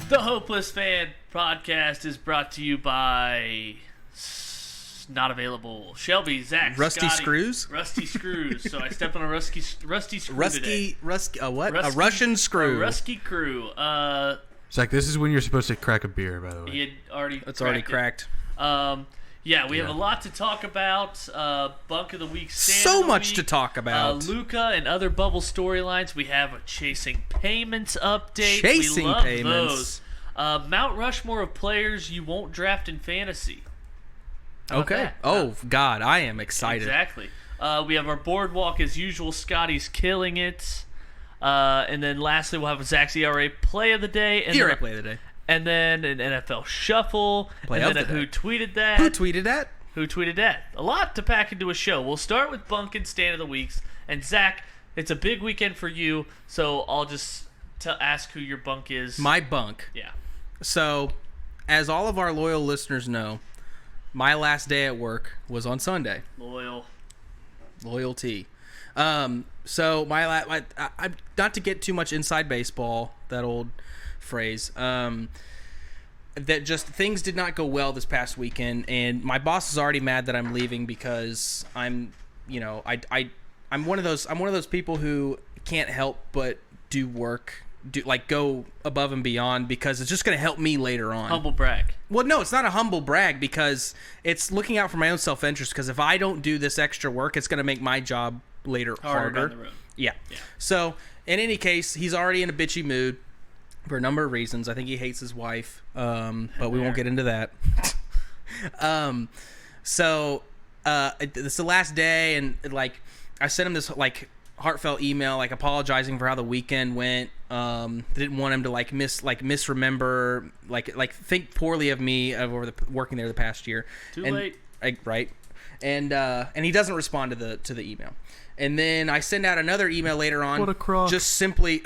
The Hopeless Fan podcast is brought to you by not available Shelby, Zach, Rusty Scotty, Screws. Rusty Screws. So I stepped on a rusty screw today. A Russian screw. A rusty crew. Zach, this is when you're supposed to crack a beer, by the way. He had already. It's already cracked. Yeah, we have a lot to talk about. Bunk of the week. So much to talk about. Luka and other bubble storylines. We have a Chasing Payments update. Chasing we love Payments. those. Mount Rushmore of players you won't draft in fantasy. How about Okay. that? Oh, God, I am excited. Exactly. We have our Boardwalk as usual. Scotty's killing it. And then lastly, we'll have Zach's ERA play of the day. And ERA play of the day. And then an NFL shuffle. Play and of then the Who day. Tweeted That. Who tweeted that? Who tweeted that? A lot to pack into a show. We'll start with Bunk and Stand of the Weeks. And Zach, it's a big weekend for you, so I'll just ask who your bunk is. My bunk. Yeah. So, as all of our loyal listeners know, my last day at work was on Sunday. Loyalty. So my not to get too much inside baseball, that old phrase. That just things did not go well this past weekend, and my boss is already mad that I'm leaving because I'm one of those people who can't help but do work, go above and beyond because it's just going to help me later on. Humble brag. Well, no, it's not a humble brag because it's looking out for my own self-interest because if I don't do this extra work, it's going to make my job later harder. Down the road. Yeah. So, in any case, he's already in a bitchy mood for a number of reasons. I think he hates his wife, but we won't get into that. So, it's the last day, and I sent him this heartfelt email apologizing for how the weekend went. Didn't want him to misremember, think poorly of me over working there the past year. Too late. Right. And he doesn't respond to the email. And then I send out another email later on, What a crock. just simply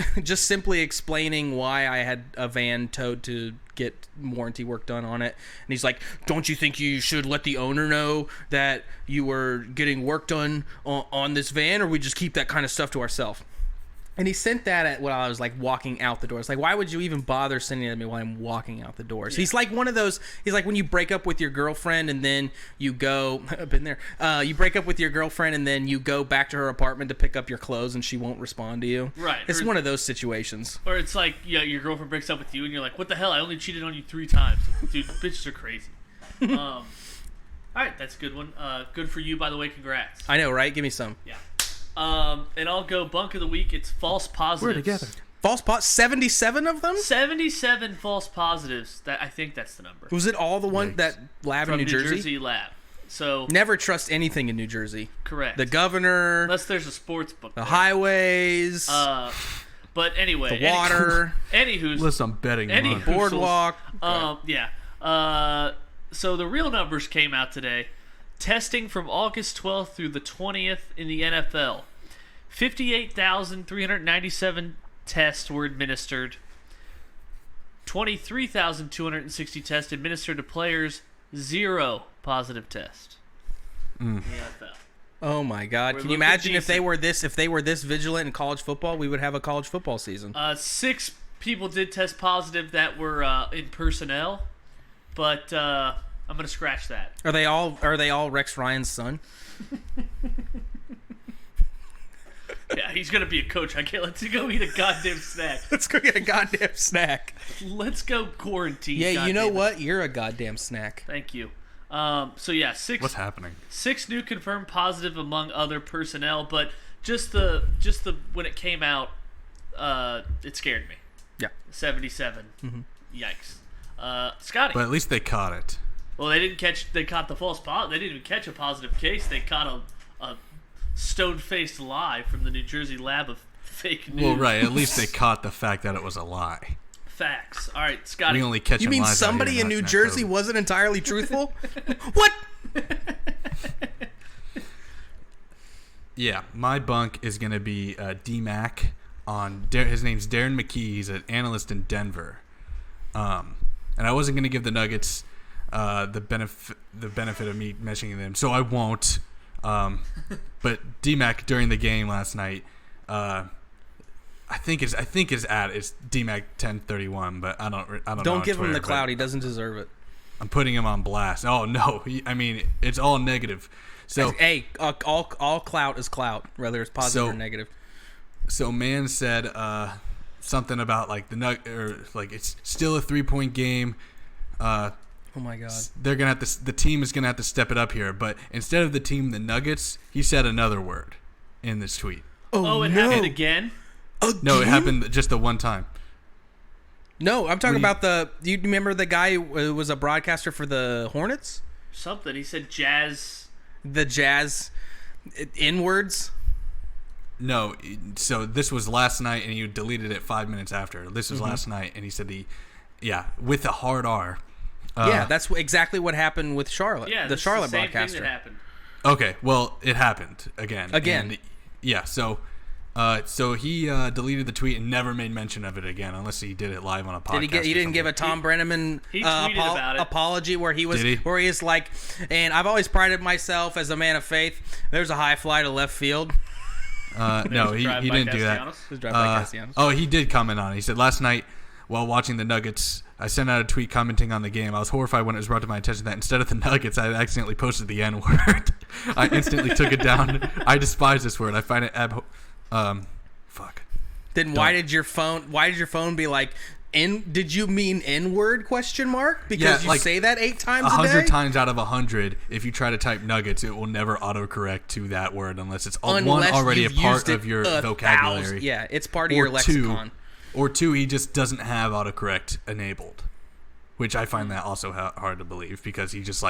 explaining why I had a van towed to get warranty work done on it. And he's like, "Don't you think you should let the owner know that you were getting work done on this van, or we just keep that kind of stuff to ourselves?" And he sent that while I was walking out the door. It's why would you even bother sending it to me while I'm walking out the door? So he's like one of those. He's like when you break up with your girlfriend and then you go. I've been there. You break up with your girlfriend and then you go back to her apartment to pick up your clothes and she won't respond to you. Right. It's one of those situations. Or it's your girlfriend breaks up with you and you're like, "What the hell? I only cheated on you 3 times." Dude, bitches are crazy. All right, that's a good one. Good for you, by the way. Congrats. I know, right? Give me some. Yeah. And I'll go Bunk of the Week. It's false positives. We're together. False 77 of them? 77 false positives. I think that's the number. Was it all the one that lab From in New Jersey? Jersey lab. So Never trust anything in New Jersey. correct. The governor, Unless there's a sports book. the highways, But anyway. the water, Anywho's. Listen, I'm betting Any money. boardwalk. Yeah. So the real numbers came out today. Testing from August 12th through the 20th in the NFL. 58,397 tests were administered. 23,260 tests administered to players. 0 positive tests. In the NFL. Oh my God! We're Can you looking imagine decent. if they were this vigilant in college football? We would have a college football season. 6 people did test positive that were in personnel, but I'm gonna scratch that. Are they all Rex Ryan's son? Yeah, he's gonna be a coach. I can't let you go eat a goddamn snack. Let's go get a goddamn snack. Let's go quarantine. Yeah, you know goddamn it. what? You're a goddamn snack. Thank you. So yeah, What's happening? 6 new confirmed positive among other personnel, but just the when it came out, it scared me. Yeah. 77. Mm-hmm. Yikes. Scotty. But at least they caught it. Well, they caught the false positive. They didn't even catch a positive case. They caught a stone-faced lie from the New Jersey lab of fake news. Well, right. At least they caught the fact that it was a lie. Facts. All right, Scotty. We only catch You mean lies out somebody here, in not New Snap Jersey COVID. wasn't entirely truthful? What? Yeah, my bunk is going to be D-Mac on his name's Darren McKee. He's an analyst in Denver. And I wasn't going to give the Nuggets the benefit of me mentioning them, so I won't. But D-Mac during the game last night, I think his ad is DMAC 1031, but I don't know. Don't give him Twitter, the clout. He doesn't deserve it. I'm putting him on blast. Oh no, it's all negative. So hey, all clout is clout, whether it's positive or negative. So man said something about like it's still a 3-point game. Oh my god. They're gonna have to. The team is gonna have to step it up here. But instead of the team, the Nuggets, he said another word in this tweet. Oh, it happened again? No, it happened just the one time. No, I'm talking about do you remember the guy who was a broadcaster for the Hornets? Something. He said Jazz. The Jazz N-words? No, so this was last night, and you deleted it 5 minutes after. This was last night, and he said with a hard R. Yeah, that's exactly what happened with Charlotte. Yeah, the Charlotte same broadcaster. thing that happened. Okay, well, it happened again. Again. And, so he deleted the tweet and never made mention of it again, unless he did it live on a podcast. He didn't give a Tom Brenneman about it. apology where Did he? where he's like, and I've always prided myself as a man of faith. There's a high fly to left field. No, he didn't do that. It was drive by Castellanos. Oh, he did comment on it. He said, last night, while watching the Nuggets, I sent out a tweet commenting on the game. I was horrified when it was brought to my attention that instead of the Nuggets, I had accidentally posted the N-word. I instantly took it down. I despise this word. I find it fuck. Then why did your phone be like, did you mean N-word ? Because you say that 8 times a day? 100 times out of 100, if you try to type Nuggets, it will never autocorrect to that word unless it's already a part of your vocabulary. Yeah, it's part of your lexicon. Or 2, he just doesn't have autocorrect enabled, which I find that also hard to believe because he just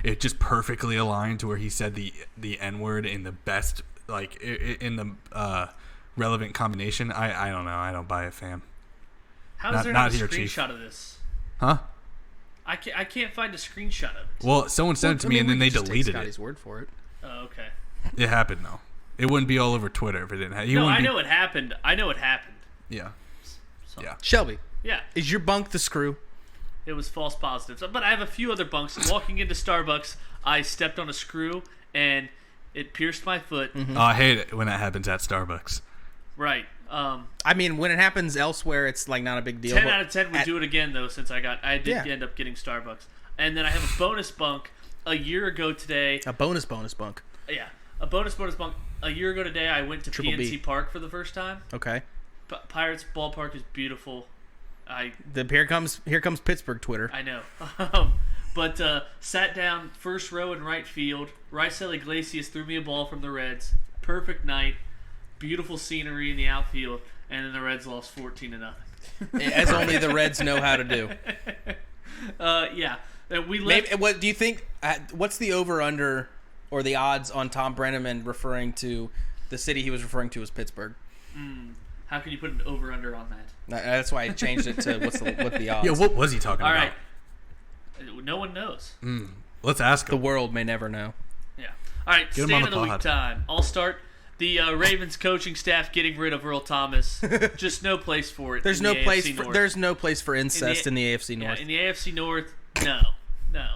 it just perfectly aligned to where he said the N-word in the best, in the relevant combination. I don't know. I don't buy it, fam. How is there not a screenshot of this? Huh? I can't find a screenshot of it. Well, someone sent it to me and then they deleted it. Scotty's word for it. Oh, okay. It happened though. It wouldn't be all over Twitter if it didn't happen. I know it happened. Yeah. So, Yeah. Shelby, yeah. is your bunk the screw? It was false positives. But I have a few other bunks. Walking into Starbucks, I stepped on a screw and it pierced my foot. Oh, I hate it when that happens at Starbucks. Right. I mean, when it happens elsewhere, it's not a big deal. 10 out of 10 would do it again, though, since I did end up getting Starbucks. And then I have a bonus bunk a year ago today. A bonus bunk. Yeah. A bonus bunk. A year ago today, I went to Triple PNC B. Park for the first time. Okay. Pirates Ballpark is beautiful. Here comes Pittsburgh Twitter. I know. But sat down first row in right field. Raisel Iglesias threw me a ball from the Reds. Perfect night. Beautiful scenery in the outfield. And then the Reds lost 14-0. As only the Reds know how to do. Yeah. We left. What do you think? What's the over/under or the odds on Tom Brenneman referring to the city he was referring to as Pittsburgh? How can you put an over/under on that? That's why I changed it to what the odds. Yeah, what was he talking All about? right. No one knows. Let's ask him. The world may never know. Yeah. All right. Get him Stand on of the the week pod. time. I'll start. The Ravens coaching staff getting rid of Earl Thomas. Just no place for it. There's in no the place. AFC North. There's no place for incest in the AFC North. Yeah, in the AFC North, no.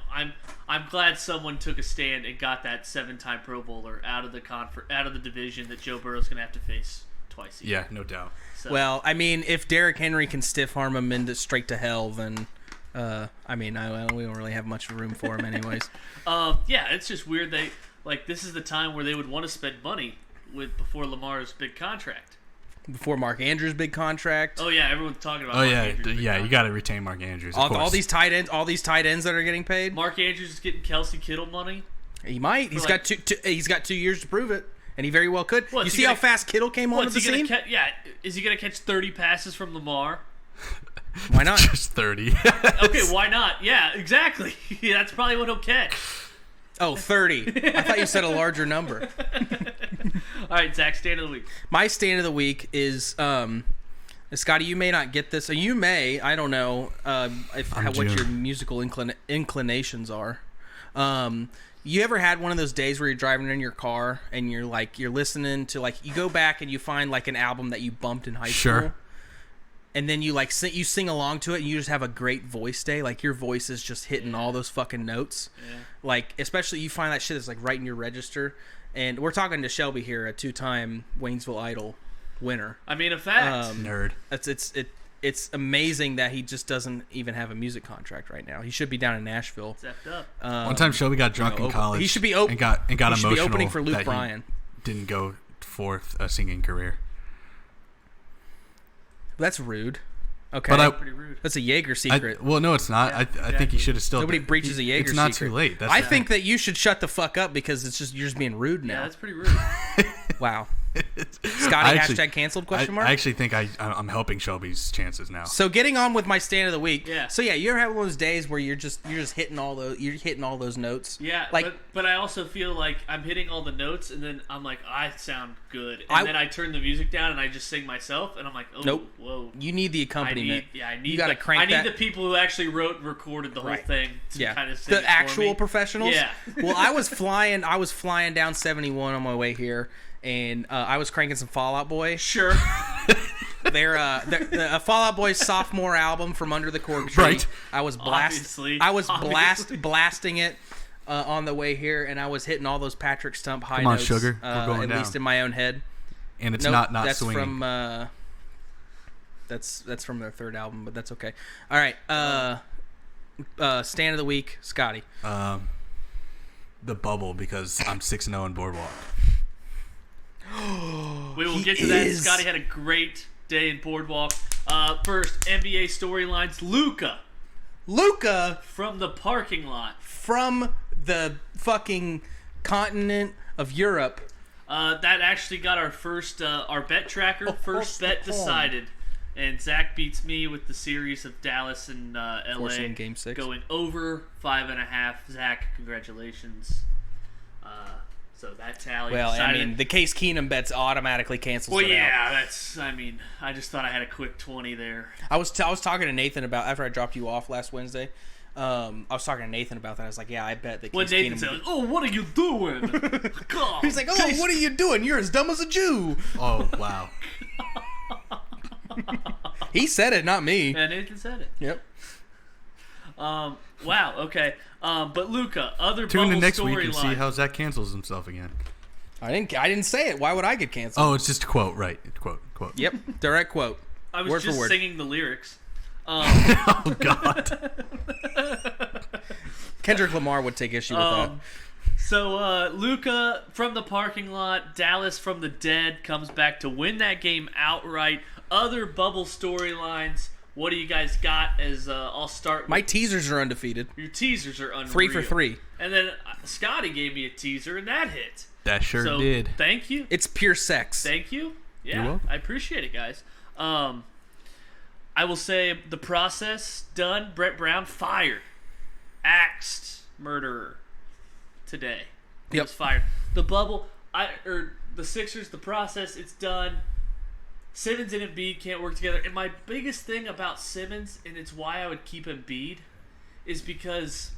I'm glad someone took a stand and got that 7-time Pro Bowler out of the division that Joe Burrow's going to have to face twice a year. Yeah, no doubt. So, Well, I mean, if Derrick Henry can stiff arm him into straight to hell, then we don't really have much room for him, anyways. yeah, it's just weird. This is the time where they would want to spend money before Lamar's big contract. Before Mark Andrews' big contract. Oh yeah, everyone's talking about. Oh Mark yeah, Andrews' big you contract. got to retain Mark Andrews. Of all course. these tight ends that are getting paid. Mark Andrews is getting Kelsey Kittle money. He might. He's got 2 years to prove it, and he very well could. What, you is see he how gonna- fast Kittle came onto the scene? Is he gonna catch 30 passes from Lamar? Why not? Just 30. Okay, why not? Yeah, exactly. That's probably what he'll catch. Oh, 30. I thought you said a larger number. All right, Zach, stand of the week. My stand of the week is, Scotty, you may not get this, or you may, I don't know what your musical inclinations are. You ever had one of those days where you're driving in your car and you're listening to, you go back and you find, an album that you bumped in high school? And then you sing along to it, and you just have a great voice day. Your voice is just hitting all those fucking notes. Yeah. Especially you find that shit is right in your register. And we're talking to Shelby here, a 2-time Waynesville Idol winner. I mean, a fact. Nerd. It's amazing that he just doesn't even have a music contract right now. He should be down in Nashville. Stepped up. One time, Shelby got drunk in college. He should be and got he emotional. Should be opening for Luke that Bryan. He didn't go for a singing career. That's rude. Okay, But Pretty rude. that's a Jaeger secret. Well, no, it's not. Yeah, I think exactly. he should have still. Nobody breaches a Jaeger It's not secret. too late. That's I the think thing. that you should shut the fuck up because you're just being rude Yeah, now. that's pretty rude. Wow. Scotty hashtag canceled question mark? I actually think I'm helping Shelby's chances now. So getting on with my stand of the week. Yeah. So yeah, you ever have one of those days where you're just hitting all those notes. Yeah, Like but I also feel like I'm hitting all the notes, and then I'm like, I sound good, and then I turn the music down and I just sing myself, and I'm like, oh, Nope. whoa. you need the accompaniment. I need. You gotta crank I need that. the people who actually wrote and recorded the whole Right. thing to kind of sing it the for actual me. professionals. Yeah. Well, I was flying down 71 on my way here, and I was cranking some Fall Out Boy. Sure. They're Fall Out Boy's sophomore album, From Under the Cork Tree. Right. I was Obviously. blasting it on the way here, and I was hitting all those Patrick Stump high Come on, notes. sugar. We're going at down. least in my own head. And it's Nope, not that's swinging. from that's from their third album, but that's okay. All right, stand of the week, Scotty. The bubble, because I'm 6-0 in Boardwalk. We will He get to that. is. Scotty had a great day in Boardwalk. First, NBA storylines. Luka from the parking lot. From the fucking continent of Europe. That actually got our first our bet tracker. First bet decided, and Zach beats me with the series of Dallas and LA Forcing Game 6. going over 5.5. Zach, congratulations. So that tally. Well, decided. I mean, the Case Keenum bets automatically cancels Well, it out. yeah, that's. I mean, I just thought I had a quick 20 there. I was talking to Nathan about after I dropped you off last Wednesday. I was talking to Nathan about that. I was like, "Yeah, I bet that." When Case Nathan Keenum said, would be-" "Oh, what are you doing?" God, He's like, "Oh, what are you doing? You're as dumb as a Jew." Oh, wow. He said it, not me. And Nathan said it. Yep. Wow. Okay. But Luka, other Tune bubble in next week and see storyline. how Zach cancels himself again. I didn't say it. Why would I get canceled? Oh, it's just a quote, right? Quote. Yep. Direct quote. I was word just for word. singing the lyrics. Oh, God. Kendrick Lamar would take issue with that. So Luka from the parking lot, Dallas from the dead comes back to win that game outright. Other bubble storylines. What do you guys got? As I'll start. My With teasers are undefeated. your teasers are unreal. 3 for 3. And then Scotty gave me a teaser, and that hit. That sure So did. thank you. It's pure sex. Thank you. Yeah, You're welcome. I appreciate it, guys. I will say the process done. Brett Brown fired, axed, murderer today. He Yep. was fired. The bubble, the Sixers. The process, it's done. Simmons and Embiid can't work together. And my biggest thing about Simmons, and it's why I would keep Embiid, is because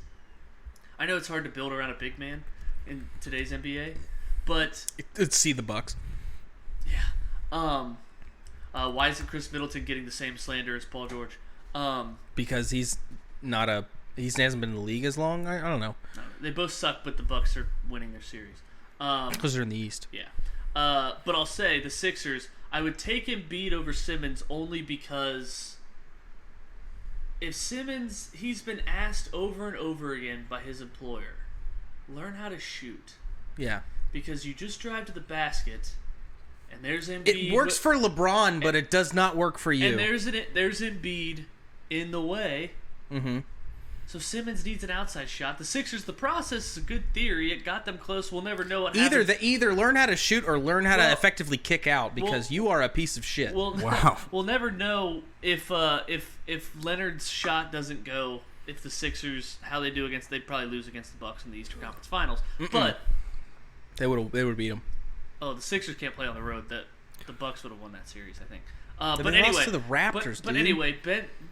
I know it's hard to build around a big man in today's NBA, but Let's see the Bucks. why isn't Chris Middleton getting the same slander as Paul George? Because he hasn't been in the league as long. I don't know. They both suck, but the Bucks are winning their series. Because they're in the East. Yeah. But I'll say the Sixers, I would take Embiid over Simmons only because if Simmons, he's been asked over and over again by his employer, learn how to shoot. Yeah. Because you just drive to the basket, and there's Embiid. It works for LeBron, but it does not work for you. And there's Embiid in the way. Mm-hmm. So Simmons needs an outside shot. The Sixers, the process is a good theory. It got them close. We'll never know what happens. Either learn how to shoot or learn how to effectively kick out because well- you are a piece of shit. Wow. We'll never know if Leonard's shot doesn't go. If the Sixers, how they do against, they'd probably lose against the Bucks in the Eastern Conference Finals. But They would beat him. the Sixers can't play on the road. That the Bucks would have won that series, I think. But But they anyway, lost to the Raptors, But dude. anyway,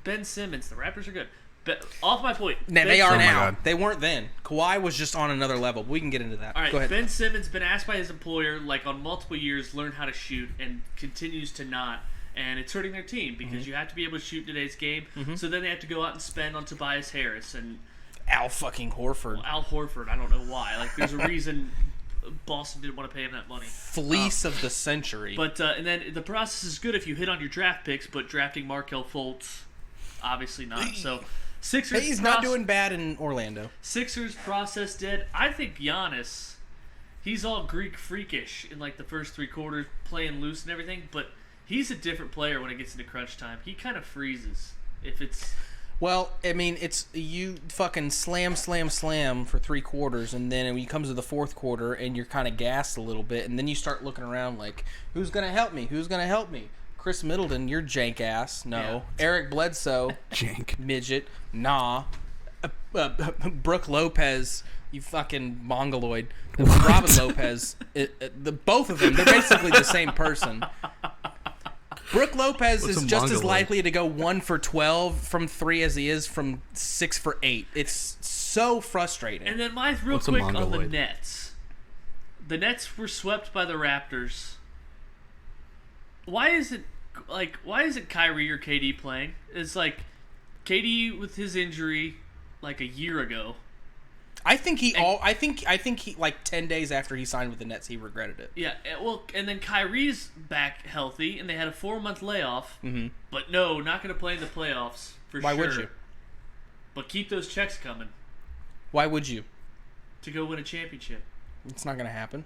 Ben Simmons, the Raptors are good. But off my point. Now, Ben they are Oh my now. God. They weren't then. Kawhi was just on another level. We can get into that. All right, Go ahead. Ben Simmons been asked by his employer, like on multiple years, learn how to shoot, and continues to not, and it's hurting their team because you have to be able to shoot in today's game. So then they have to go out and spend on Tobias Harris and Al fucking Horford. Al Horford. I don't know why. Like, there's a reason Boston didn't want to pay him that money. Fleece of the century. But and then the process is good if you hit on your draft picks, but drafting Markelle Fultz, obviously not. So Sixers. He's not doing bad in Orlando. Sixers process dead. I think Giannis, he's all Greek freakish in like the first 3 quarters, playing loose and everything, but he's a different player when it gets into crunch time. He kind of freezes if it's. Well, I mean, it's you fucking slam for 3 quarters, and then when you comes to the 4th quarter, and you're kind of gassed a little bit, and then you start looking around like, who's gonna help me? Who's gonna help me? Chris Middleton, you're jank ass. No. Yeah. Eric Bledsoe, Jank. midget. Nah. Brooke Lopez, you fucking mongoloid. Robin Lopez, both of them, they're basically the same person. Brooke Lopez is just as likely to go 1 for 12 from 3 as he is from 6 for 8. It's so frustrating. And then real quick on the Nets. The Nets were swept by the Raptors. Why isn't Kyrie or KD playing? It's like KD with his injury like a year ago. I think he like 10 days after he signed with the Nets, he regretted it. Yeah, well, and then Kyrie's back healthy, and they had a 4-month layoff. Mm-hmm. But no, not going to play in the playoffs for sure. Why would you? But keep those checks coming. Why would you? To go win a championship. It's not going to happen.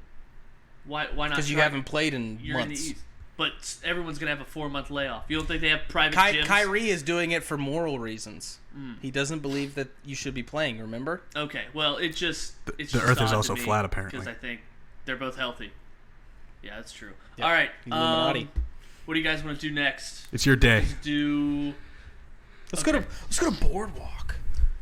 Why not? Because you haven't played in You're months. in the East. But everyone's going to have a 4-month layoff. You don't think they have private gyms? Kyrie is doing it for moral reasons. He doesn't believe that you should be playing, remember? Okay, well, it's the just Earth is odd also to me flat, apparently. Because I think they're both healthy. Yeah, that's true. Yep. All right, Illuminati. what do you guys want to do next? It's your day. Let's go to Boardwalk.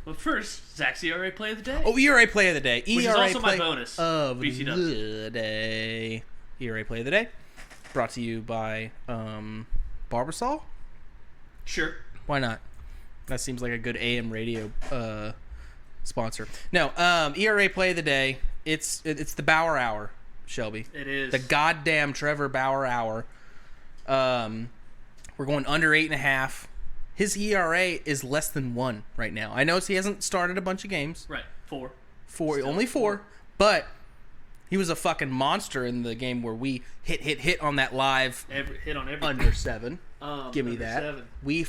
Well, first, Zach's ERA play of the day. Oh, ERA play of the day. Which is ERA also play my bonus. of BT the day. ERA play of the day. Brought to you by Barbasol. Sure. Why not? That seems like a good AM radio sponsor. No, ERA play of the day. It's the Bauer Hour, Shelby. It is. The goddamn Trevor Bauer Hour. We're going under 8.5. His ERA is less than 1 right now. I know he hasn't started a bunch of games. Right. 4. Only 4. But he was a fucking monster in the game where we hit on that live. Hit on everything. Under 7. Give me under that. 7. We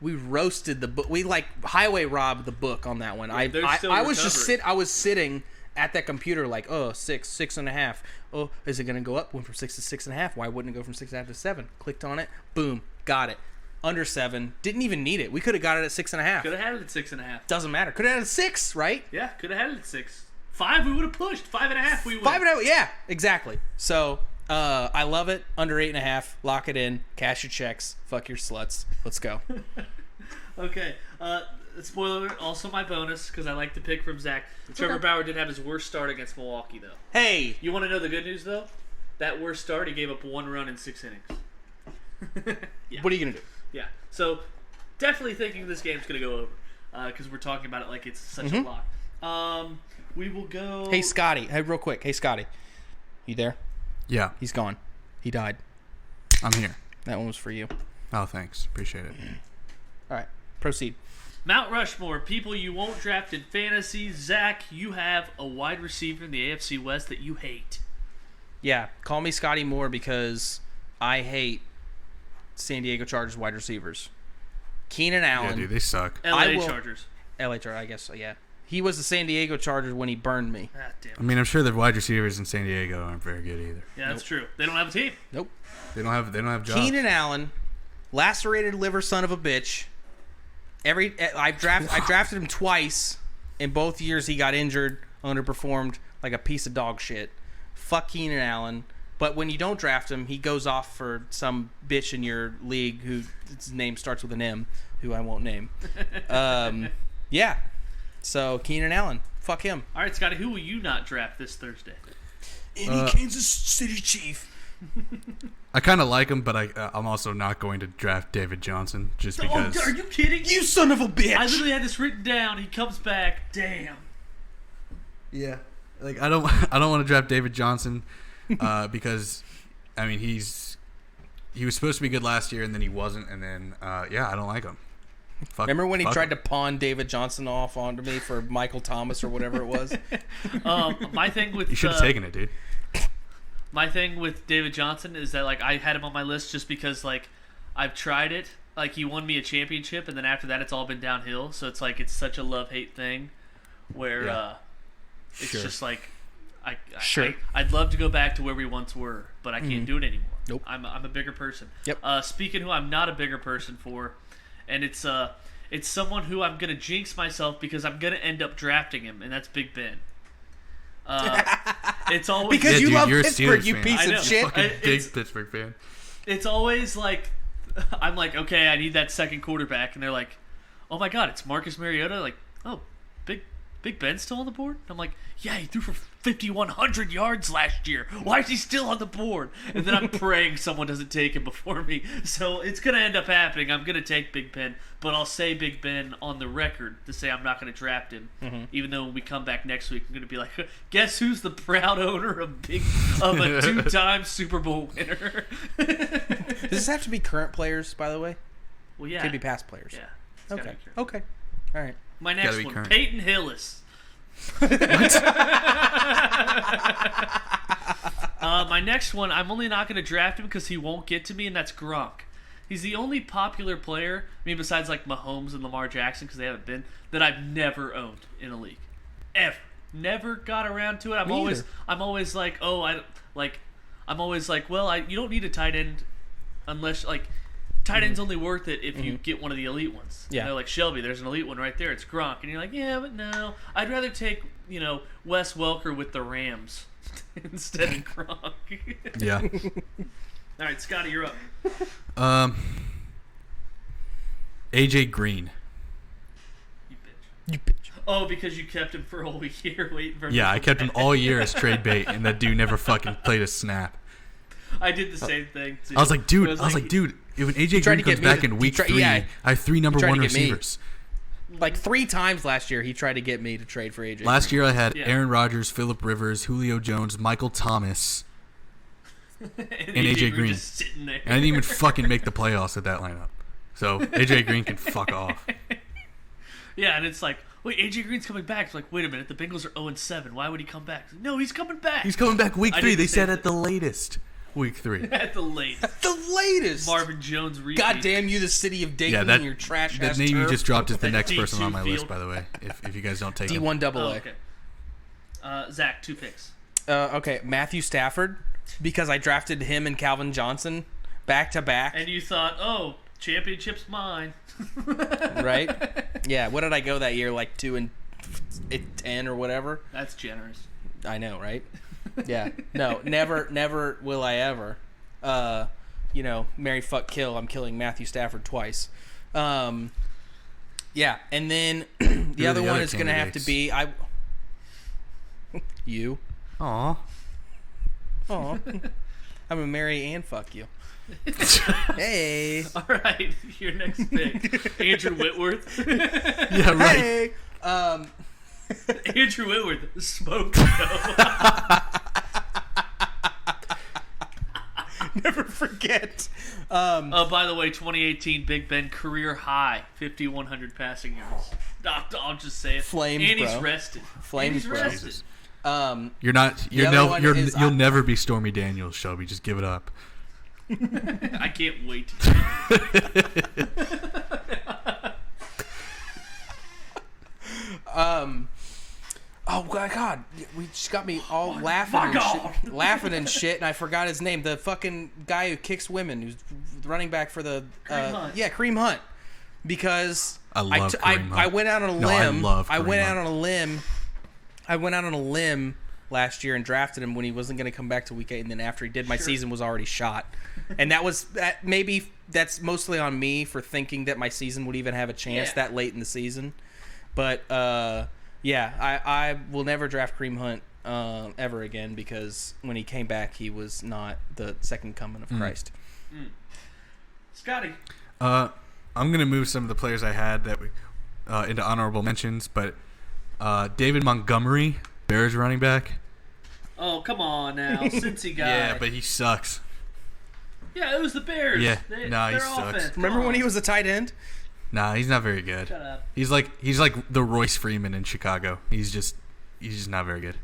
we roasted the book. We like highway robbed the book on that one. Yeah, I was sitting at that computer like, 6.5. Oh, is it gonna go up? Went from 6 to 6.5. Why wouldn't it go from 6.5 to 7? Clicked on it. Boom. Got it. Under 7. Didn't even need it. We could have got it at 6.5. Could have had it at 6.5. Doesn't matter. Could have had it at 6, right? Yeah, could have had it at 6. 5, we would have pushed. 5.5, we would. 5.5. Yeah, exactly. So I love it. Under 8.5. Lock it in. Cash your checks. Fuck your sluts. Let's go. Okay. Spoiler alert, also my bonus, because I like to pick from Zach. Trevor Bauer did have his worst start against Milwaukee, though. Hey! You want to know the good news, though? That worst start, he gave up 1 run in 6 innings. Yeah. What are you going to do? Yeah. So, definitely thinking this game's going to go over, because we're talking about it like it's such a lock. We will go... Hey, Scotty. Hey, real quick. Hey, Scotty. You there? Yeah, He's gone. He died. I'm here. That one was for you. Oh, thanks. Appreciate it. All right. Proceed. Mount Rushmore, people you won't draft in fantasy. Zach, you have a wide receiver in the AFC West that you hate. Yeah. Call me Scotty Moore because I hate San Diego Chargers wide receivers. Keenan Allen. Yeah, dude, they suck. LA Chargers. LA Chargers, I guess so, yeah. He was the San Diego Chargers when he burned me. Ah, damn it. I mean, I'm sure the wide receivers in San Diego aren't very good either. Yeah, that's true. They don't have a team. Nope. They don't have jobs. Keenan Allen, lacerated liver son of a bitch. I drafted him twice. In both years, he got injured, underperformed like a piece of dog shit. Fuck Keenan Allen. But when you don't draft him, he goes off for some bitch in your league whose name starts with an M, who I won't name. Yeah. So Keenan Allen, fuck him. All right, Scotty, who will you not draft this Thursday? Any Kansas City Chief. I kind of like him, but I'm also not going to draft David Johnson just because. Oh, are you kidding? You son of a bitch! I literally had this written down. He comes back. Damn. Yeah, like I don't want to draft David Johnson because I mean he was supposed to be good last year and then he wasn't, and then I don't like him. Remember when he tried to pawn David Johnson off onto me for Michael Thomas or whatever it was? My thing with You should have taken it, dude. my thing with David Johnson is that like I had him on my list just because like I've tried it. Like he won me a championship, and then after that, it's all been downhill. So it's like it's such a love-hate thing, where it's just like I'd love to go back to where we once were, but I can't do it anymore. Nope. I'm a bigger person. Yep. Speaking who I'm not a bigger person for, and it's someone who I'm gonna jinx myself because I'm gonna end up drafting him, and that's Big Ben. It's always because you dude, love you're a Pittsburgh, Steelers you fan. piece I know. of shit. Fucking big It's- Pittsburgh fan. It's always like I'm like, okay, I need that second quarterback, and they're like, oh my god, it's Marcus Mariota. Like, oh, Big Ben's still on the board. I'm like, yeah, he threw for 5,100 yards last year. Why is he still on the board? And then I'm praying someone doesn't take him before me. So it's gonna end up happening. I'm gonna take Big Ben, but I'll say Big Ben on the record to say I'm not gonna draft him. Even though when we come back next week, I'm gonna be like, guess who's the proud owner of a two-time Super Bowl winner? Does this have to be current players, by the way? Well, yeah. Could be past players. Yeah. It's gotta Okay. be current. Okay. All right. My next Gotta be one, current. Peyton Hillis. My next one, I'm only not going to draft him because he won't get to me, and that's Gronk. He's the only popular player, I mean, besides like Mahomes and Lamar Jackson, because they haven't been, that I've never owned in a league, ever. Never got around to it. I'm always like, I'm always like, well, you don't need a tight end unless like. Tight end's only worth it if you get one of the elite ones. Yeah. You know, like Shelby, there's an elite one right there. It's Gronk. And you're like, yeah, but no. I'd rather take, Wes Welker with the Rams instead of Gronk. Yeah. All right, Scotty, you're up. AJ Green. You bitch. You bitch. Oh, because you kept him for a whole year waiting for him. Yeah, to I come kept him back. all year as trade bait, and that dude never fucking played a snap. I did the same thing, too. I was like, dude, It was dude, when AJ tried Green to comes get me back to- in he week tried- 3, yeah. I have 3 number tried one to get me. receivers. Like 3 times last year, he tried to get me to trade for AJ. Last year I had Yeah. Aaron Rodgers, Phillip Rivers, Julio Jones, Michael Thomas, and AJ Green. just sitting there. and I didn't even fucking make the playoffs with that lineup. So AJ Green can fuck off. Yeah, and it's like, wait, AJ Green's coming back. It's like, wait a minute, the Bengals are 0-7. Why would he come back? It's like, no, he's coming back. He's coming back week I 3. did the They same said at thing. the latest week 3. At the latest. the latest. Marvin Jones repeat. God damn you, the city of Dayton, Yeah, and your trash that ass name you turf. just dropped is the That next person on D2 my field. list, by the way. If you guys don't take him. D1 double Oh, A. okay. Zach, 2 picks. Okay, Matthew Stafford, because I drafted him and Calvin Johnson back to back. And you thought, oh, championship's mine. Right? Yeah. What did I go that year? Like 2-10 or whatever. That's generous. I know, right? Yeah. No, never will I ever. Marry, fuck, kill. I'm killing Matthew Stafford twice. Yeah, and then the other the one other is going to have to be you. Aw. Aw. I'm gonna marry and fuck you. Hey. All right, your next pick. Andrew Whitworth. Yeah, right. Hey. Andrew Whitworth. Smoke. Never forget. By the way, 2018 Big Ben career high, 5,100 passing yards. I'll just say it. Flames, and he's bro. rested. Flames, and he's bro. rested. Jesus. The You're other one is- you'll never be Stormy Daniels, Shelby. Just give it up. I can't wait. Oh God! We just got me all laughing and shit, laughing and shit, and I forgot his name. The fucking guy who kicks women, who's running back for the Hunt. Kareem Hunt. Because I love Kareem Hunt. I went out on a No, I limb. love I Kareem went Hunt. out on a limb. I went out on a limb last year and drafted him when he wasn't going to come back to week 8, and then after he did, my season was already shot. And maybe that's mostly on me for thinking that my season would even have a chance Yeah. that late in the season. But yeah, I will never draft Kareem Hunt ever again because when he came back, he was not the second coming of Christ. Scotty. I'm gonna move some of the players I had that into honorable mentions, but David Montgomery, Bears running back. Oh, come on now. Cincy guy. Yeah, but he sucks. Yeah, it was the Bears. Yeah, Their nah, he sucks. offense. Remember Come when on. he was a tight end? Nah, he's not very good. Shut up. He's like the Royce Freeman in Chicago. He's just not very good.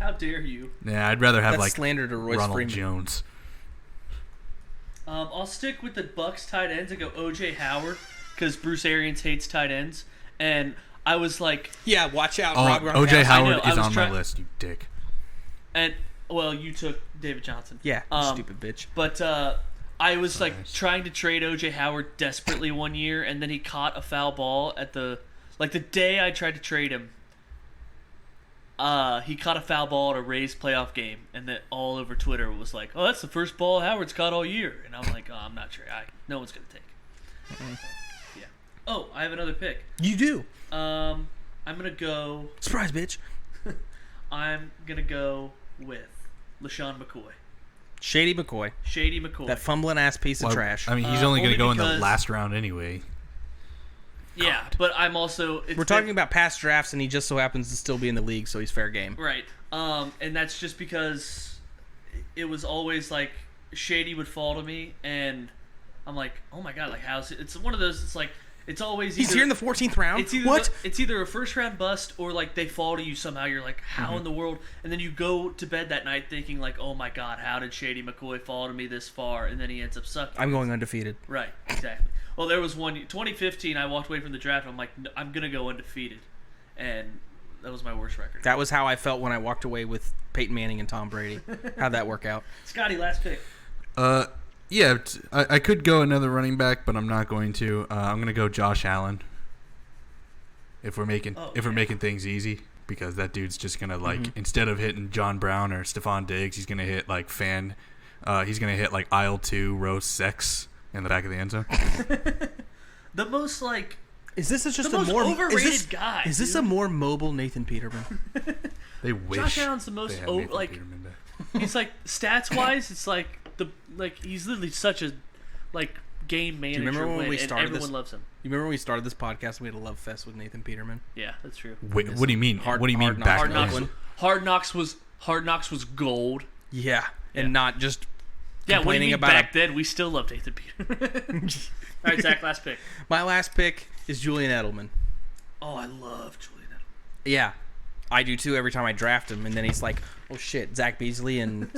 How dare you? Yeah, I'd rather have That's like slander to Royce Ronald Freeman. Jones. I'll stick with the Bucks tight ends and go O.J. Howard because Bruce Arians hates tight ends, and I was like, Yeah, watch out. Oh, Rob OJ Gronkowski. Howard I is was on my list, you dick. and well, you took David Johnson. Yeah, stupid bitch. But I was like Nice. trying to trade O.J. Howard desperately one year, and then he caught a foul ball at the day I tried to trade him. He caught a foul ball at a Rays playoff game, and that all over Twitter was like, "Oh, that's the first ball Howard's caught all year." And I'm like, "Oh, I'm not sure. No one's gonna take it." Yeah. Oh, I have another pick. You do. I'm gonna go. Surprise, bitch. I'm gonna go with LaShawn McCoy, Shady McCoy. Shady McCoy. That fumbling ass piece of Well, trash. I mean, he's only going to only go in the because- last round anyway. yeah, but I'm also. We're talking about past drafts, and he just so happens to still be in the league, so he's fair game. Right. And that's just because it was always like Shady would fall to me, and I'm like, oh my god, like how's it? It's one of those. It's like it's always He's either, here in the 14th round. It's either What? It's either a first round bust or like they fall to you somehow. You're like, how Mm-hmm. in the world? And then you go to bed that night thinking like, oh my god, how did Shady McCoy fall to me this far? And then he ends up sucking. I'm going undefeated. Right. Exactly. Well, there was one 2015. I walked away from the draft. I'm like, I'm gonna go undefeated, and that was my worst record. That was how I felt when I walked away with Peyton Manning and Tom Brady. How'd that work out? Scotty, last pick. Yeah, I could go another running back, but I'm not going to. I'm going to go Josh Allen. If we're making things easy, because that dude's just gonna like instead of hitting John Brown or Stephon Diggs, he's gonna hit like he's gonna hit like aisle 2, row 6 in the back of the end zone. The most like Is this just the a most more overrated guy. Is this dude. a more mobile Nathan Peterman? They wish. Josh Allen's the most they had Nathan like Peterman back. he's like stats wise, it's like he's literally such a like game manager. remember when we and started everyone this? loves him. You remember when we started this podcast? We had a love fest with Nathan Peterman. Yeah, that's true. Wait, what do you mean? Hard- what do you mean Hard back Knocks. then? Hard Knocks was gold. Yeah, and Yeah. not just Yeah, what do complaining you mean about back then? We still love Nathan Peterman. All right, Zach, last pick. My last pick is Julian Edelman. Oh, I love Julian Edelman. Yeah, I do too. Every time I draft him, and then he's like, "Oh shit, Zach Beasley and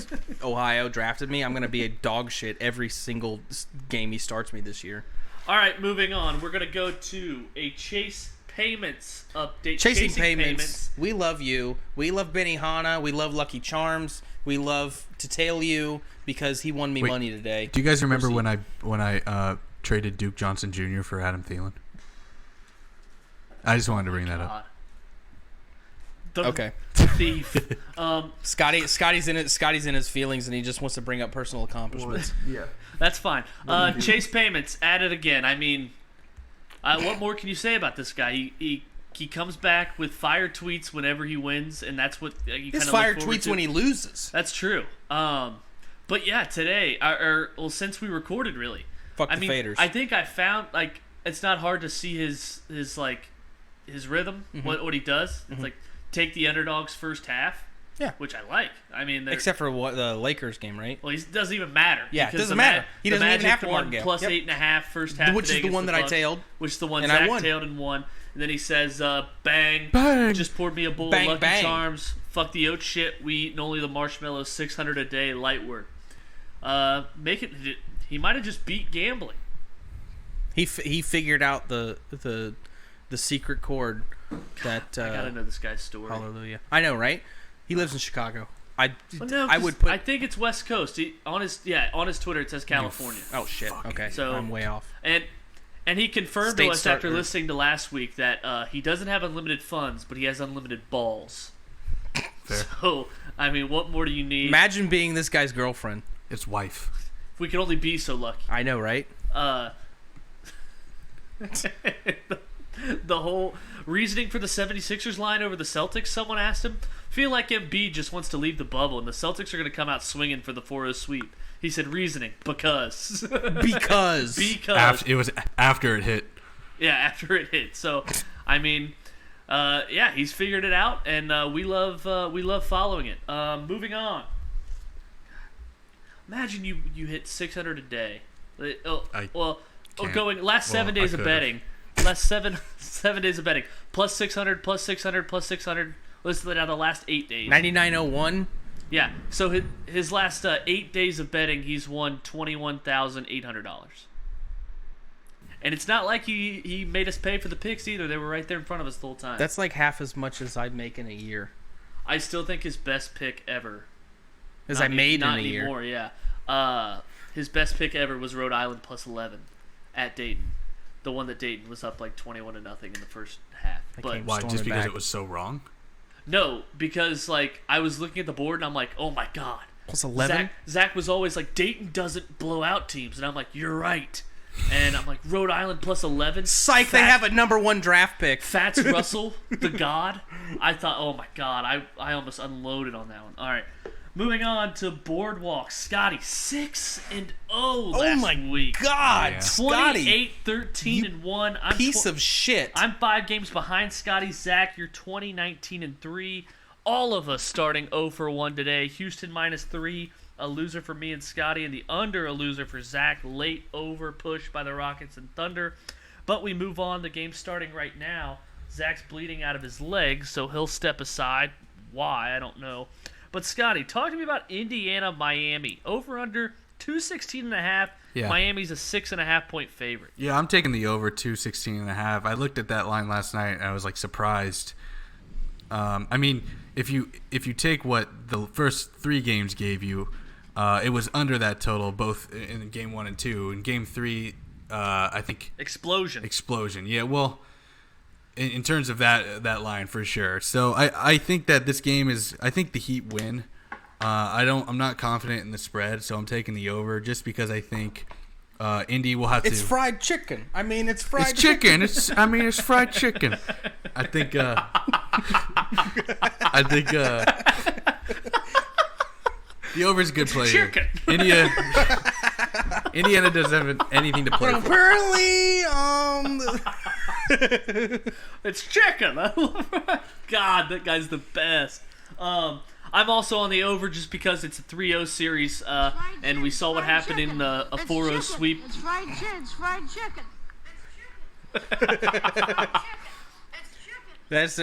Ohio drafted me. I'm gonna be a dog shit every single game he starts me this year." All right, moving on. We're gonna go to a Chase Payments update. Chasing payments. We love you. We love Benihana. We love Lucky Charms. We love to tail you because he won me Wait, money today. Do you guys remember Proceed. when I traded Duke Johnson Jr. for Adam Thielen? I just wanted to bring that up. The Okay. thief. Scotty's in it. Scotty's in his feelings, and he just wants to bring up personal accomplishments. Yeah. That's fine. Chase Payments at it again. I mean, what more can you say about this guy? He comes back with fire tweets whenever he wins, and that's what you His kind of fire tweets when he loses. That's true. But yeah, today, since we recorded, really. Fuck I the mean, faders. I think I found it's not hard to see his rhythm, what he does. It's like take the underdog's first half. Yeah. Which I like. I mean, Except for what the Lakers game, right? well, it doesn't even matter. Yeah, it because doesn't the matter. He the doesn't even Magic have to won mark it. plus Yep. 8.5 first half. Which today is the against one that I Bucks, tailed. Which is the one And I Zach won. tailed and won. And then he says, "Bang, Bang. just poured me a bowl Bang, of Lucky bang. Charms. Fuck the oat shit. We eat only the marshmallows. 600 a day, light work. Make it. He might have just beat gambling. He figured out the secret chord that. I gotta know this guy's story. Hallelujah! I know, right? He lives in Chicago. Well, no, I 'cause would put. I think it's West Coast. On his Twitter it says California. Oh shit! Okay, So- I'm way off. And he confirmed State to us after starter. listening to last week that he doesn't have unlimited funds, but he has unlimited balls. Fair. So, I mean, what more do you need? Imagine being this guy's girlfriend. It's wife. If we could only be so lucky. I know, right? The whole reasoning for the 76ers line over the Celtics, someone asked him, feel like Embiid just wants to leave the bubble and the Celtics are going to come out swinging for the 4-0 sweep. He said reasoning, because. Because. It was after it hit. Yeah, after it hit. So, I mean, yeah, he's figured it out, and we love following it. Moving on. Imagine you hit 600 a day. going last 7 days of betting. Last seven days of betting. Plus 600, plus 600, plus 600. Let's let out the last 8 days. 99.01. Yeah. So his last 8 days of betting, he's won $21,800. And it's not like he made us pay for the picks either. They were right there in front of us the whole time. That's like half as much as I'd make in a year. I still think his best pick ever. As I made in a year. Not anymore, yeah. His best pick ever was Rhode Island plus 11 at Dayton. The one that Dayton was up like 21-0 in the first half. But Why? Just because it was so wrong? No, because like I was looking at the board and I'm like, oh my god. Plus 11? Zach was always like, Dayton doesn't blow out teams. And I'm like, you're right. And I'm like, Rhode Island plus 11. Psych, they have a number 1 draft pick. Fats Russell, the god. I thought, oh my god, I almost unloaded on that one. All right. Moving on to Boardwalk. Scotty, 6-0 last week. God, Scotty. 28-13-1. Piece of shit. I'm 5 games behind Scotty. Zach, you're 20-19-3. All of us starting 0 for 1 today. Houston -3. A loser for me and Scotty, and the under a loser for Zach. Late over push by the Rockets and Thunder. But we move on. The game's starting right now. Zach's bleeding out of his legs, so he'll step aside. Why? I don't know. But Scotty, talk to me about Indiana-Miami. Over under 216.5. Yeah. Miami's a 6.5 point favorite. Yeah, I'm taking the over 216.5. I looked at that line last night and I was like surprised. I mean, if you take what the first 3 games gave you, it was under that total both in game 1 and 2. In game 3, I think explosion. Yeah, well, in terms of that line for sure. So I think that this game is. I think the Heat win. I'm not confident in the spread, so I'm taking the over just because I think Indy will have to. It's fried chicken. I mean, it's fried. It's chicken. It's fried chicken. I think. The over is a good play. Chicken. Indiana doesn't have anything to play for. Apparently, it's chicken. God, that guy's the best. I'm also on the over just because it's a 3-0 series, and we saw what happened in a 4-0 sweep. It's fried chicken. There's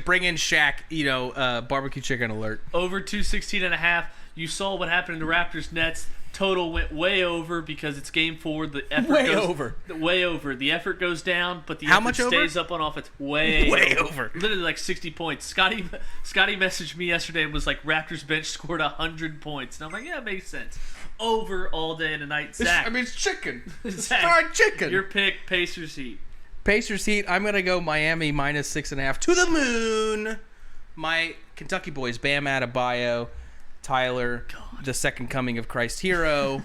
bring in Shaq, barbecue chicken alert. Over 216.5. You saw what happened in the Raptors Nets. Total went way over because it's game 4. The effort way over. The effort goes down, but the effort stays up on offense. Way over. Literally like 60 points. Scotty messaged me yesterday and was like, Raptors bench scored 100 points. And I'm like, yeah, it makes sense. Over all day and tonight. Zach. It's chicken. It's Zach, fried chicken. Your pick, Pacers Heat. Pacers Heat. I'm gonna go Miami -6.5 to the moon. My Kentucky boys, Bam Adebayo, Tyler, the second coming of Christ hero,